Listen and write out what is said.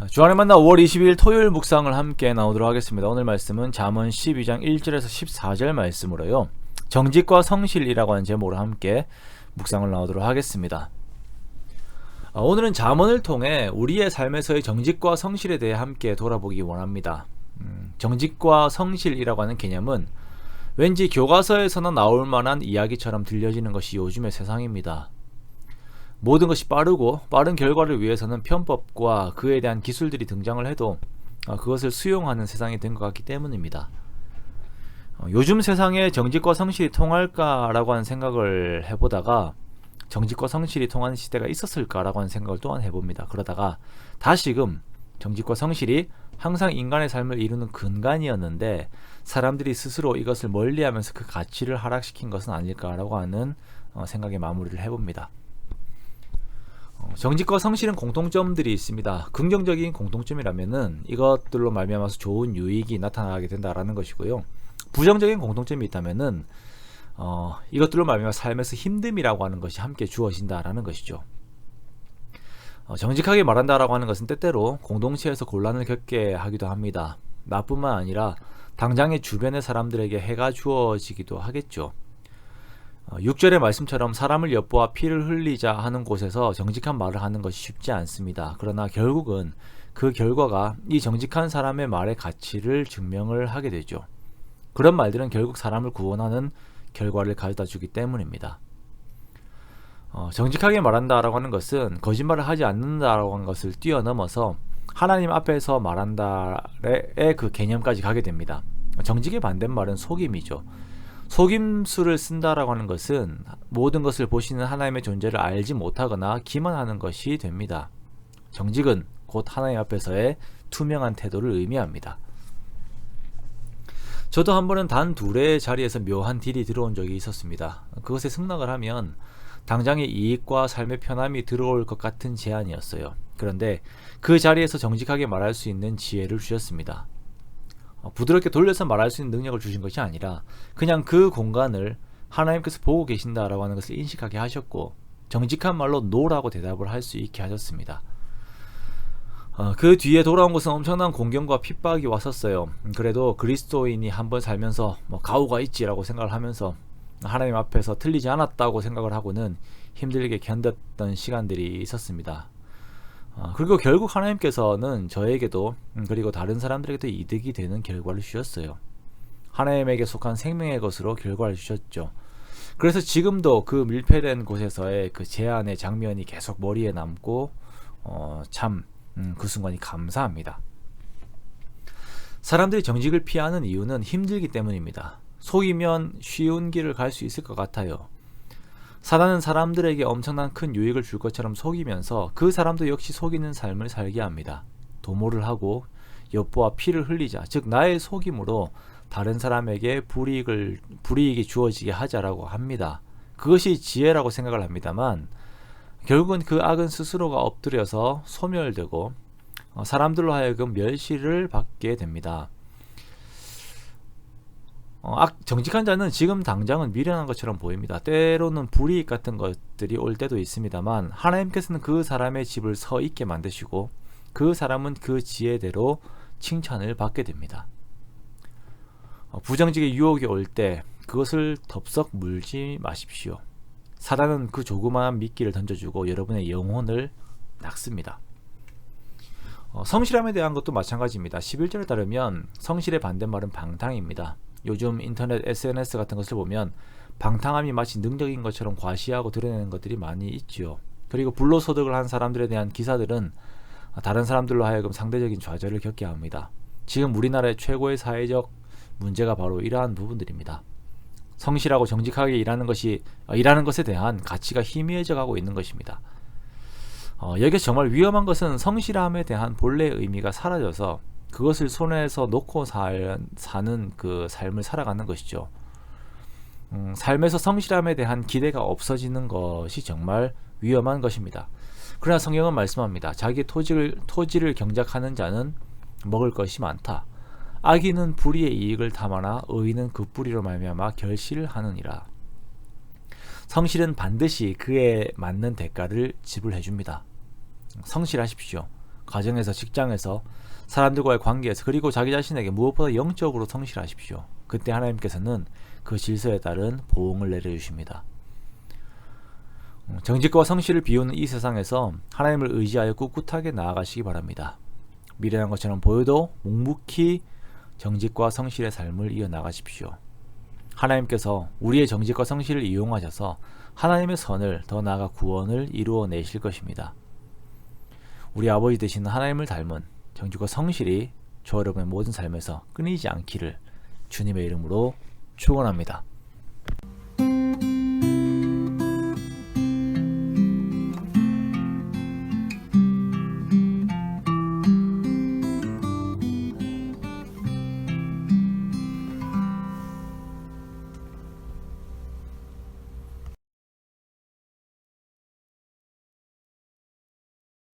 주안의 만나 5월 22일 토요일 묵상을 함께 나오도록 하겠습니다. 오늘 말씀은 잠언 12장 1절에서 14절 말씀으로요, 정직과 성실이라고 하는 제목으로 함께 묵상을 나오도록 하겠습니다. 오늘은 잠언을 통해 우리의 삶에서의 정직과 성실에 대해 함께 돌아보기 원합니다. 정직과 성실이라고 하는 개념은 왠지 교과서에서나 나올 만한 이야기처럼 들려지는 것이 요즘의 세상입니다. 모든 것이 빠르고 빠른 결과를 위해서는 편법과 그에 대한 기술들이 등장을 해도 그것을 수용하는 세상이 된 것 같기 때문입니다. 요즘 세상에 정직과 성실이 통할까라고 하는 생각을 해보다가 정직과 성실이 통하는 시대가 있었을까라고 하는 생각을 또한 해봅니다. 그러다가 다시금 정직과 성실이 항상 인간의 삶을 이루는 근간이었는데 사람들이 스스로 이것을 멀리하면서 그 가치를 하락시킨 것은 아닐까라고 하는 생각에 마무리를 해봅니다. 정직과 성실은 공통점들이 있습니다. 긍정적인 공통점이라면은 이것들로 말미암아서 좋은 유익이 나타나게 된다라는 것이고요. 부정적인 공통점이 있다면은 이것들로 말미암아 삶에서 힘듦이라고 하는 것이 함께 주어진다라는 것이죠. 정직하게 말한다라고 하는 것은 때때로 공동체에서 곤란을 겪게 하기도 합니다. 나뿐만 아니라 당장의 주변의 사람들에게 해가 주어지기도 하겠죠. 6절의 말씀처럼 사람을 엿보아 피를 흘리자 하는 곳에서 정직한 말을 하는 것이 쉽지 않습니다. 그러나 결국은 그 결과가 이 정직한 사람의 말의 가치를 증명을 하게 되죠. 그런 말들은 결국 사람을 구원하는 결과를 가져다 주기 때문입니다. 정직하게 말한다라고 하는 것은 거짓말을 하지 않는다라고 하는 것을 뛰어넘어서 하나님 앞에서 말한다의 그 개념까지 가게 됩니다. 정직의 반대말은 속임이죠. 속임수를 쓴다라고 하는 것은 모든 것을 보시는 하나님의 존재를 알지 못하거나 기만하는 것이 됩니다. 정직은 곧 하나님 앞에서의 투명한 태도를 의미합니다. 저도 한 번은 단 둘의 자리에서 묘한 딜이 들어온 적이 있었습니다. 그것에 승낙을 하면 당장의 이익과 삶의 편함이 들어올 것 같은 제안이었어요. 그런데 그 자리에서 정직하게 말할 수 있는 지혜를 주셨습니다. 부드럽게 돌려서 말할 수 있는 능력을 주신 것이 아니라 그냥 그 공간을 하나님께서 보고 계신다라고 하는 것을 인식하게 하셨고 정직한 말로 노라고 대답을 할 수 있게 하셨습니다. 그 뒤에 돌아온 것은 엄청난 공경과 핍박이 왔었어요. 그래도 그리스도인이 한번 살면서 가오가 있지라고 생각을 하면서 하나님 앞에서 틀리지 않았다고 생각을 하고는 힘들게 견뎠던 시간들이 있었습니다. 그리고 결국 하나님께서는 저에게도 그리고 다른 사람들에게도 이득이 되는 결과를 주셨어요. 하나님에게 속한 생명의 것으로 결과를 주셨죠. 그래서 지금도 그 밀폐된 곳에서의 그 제안의 장면이 계속 머리에 남고 참 그 순간이 감사합니다. 사람들이 정직을 피하는 이유는 힘들기 때문입니다. 속이면 쉬운 길을 갈 수 있을 것 같아요. 사단은 사람들에게 엄청난 큰 유익을 줄 것처럼 속이면서 그 사람도 역시 속이는 삶을 살게 합니다. 도모를 하고 엿보아 피를 흘리자, 즉 나의 속임으로 다른 사람에게 불이익이 주어지게 하자라고 합니다. 그것이 지혜라고 생각을 합니다만 결국은 그 악은 스스로가 엎드려서 소멸되고 사람들로 하여금 멸시를 받게 됩니다. 정직한 자는 지금 당장은 미련한 것처럼 보입니다. 때로는 불이익 같은 것들이 올 때도 있습니다만 하나님께서는 그 사람의 집을 서 있게 만드시고 그 사람은 그 지혜대로 칭찬을 받게 됩니다. 부정직의 유혹이 올 때 그것을 덥석 물지 마십시오. 사단은 그 조그마한 미끼를 던져주고 여러분의 영혼을 낚습니다. 성실함에 대한 것도 마찬가지입니다. 11절에 따르면 성실의 반대말은 방탕입니다. 요즘 인터넷 SNS 같은 것을 보면 방탕함이 마치 능력인 것처럼 과시하고 드러내는 것들이 많이 있지요. 그리고 불로소득을 한 사람들에 대한 기사들은 다른 사람들로 하여금 상대적인 좌절을 겪게 합니다. 지금 우리나라의 최고의 사회적 문제가 바로 이러한 부분들입니다. 성실하고 정직하게 일하는 것에 대한 가치가 희미해져 가고 있는 것입니다. 여기서 정말 위험한 것은 성실함에 대한 본래의 의미가 사라져서 그것을 손에서 놓고 사는 그 삶을 살아가는 것이죠. 삶에서 성실함에 대한 기대가 없어지는 것이 정말 위험한 것입니다. 그러나 성경은 말씀합니다. 자기 토지를 경작하는 자는 먹을 것이 많다. 악인은 불의의 이익을 탐하나 의인은 그 뿌리로 말미암아 결실을 하느니라. 성실은 반드시 그에 맞는 대가를 지불해 줍니다. 성실하십시오. 가정에서, 직장에서, 사람들과의 관계에서, 그리고 자기 자신에게 무엇보다 영적으로 성실하십시오. 그때 하나님께서는 그 질서에 따른 보응을 내려주십니다. 정직과 성실을 비우는 이 세상에서 하나님을 의지하여 꿋꿋하게 나아가시기 바랍니다. 미련한 것처럼 보여도 묵묵히 정직과 성실의 삶을 이어나가십시오. 하나님께서 우리의 정직과 성실을 이용하셔서 하나님의 선을, 더 나아가 구원을 이루어내실 것입니다. 우리 아버지 되시는 하나님을 닮은 정직과 성실이 저 여러분의 모든 삶에서 끊이지 않기를 주님의 이름으로 축원합니다.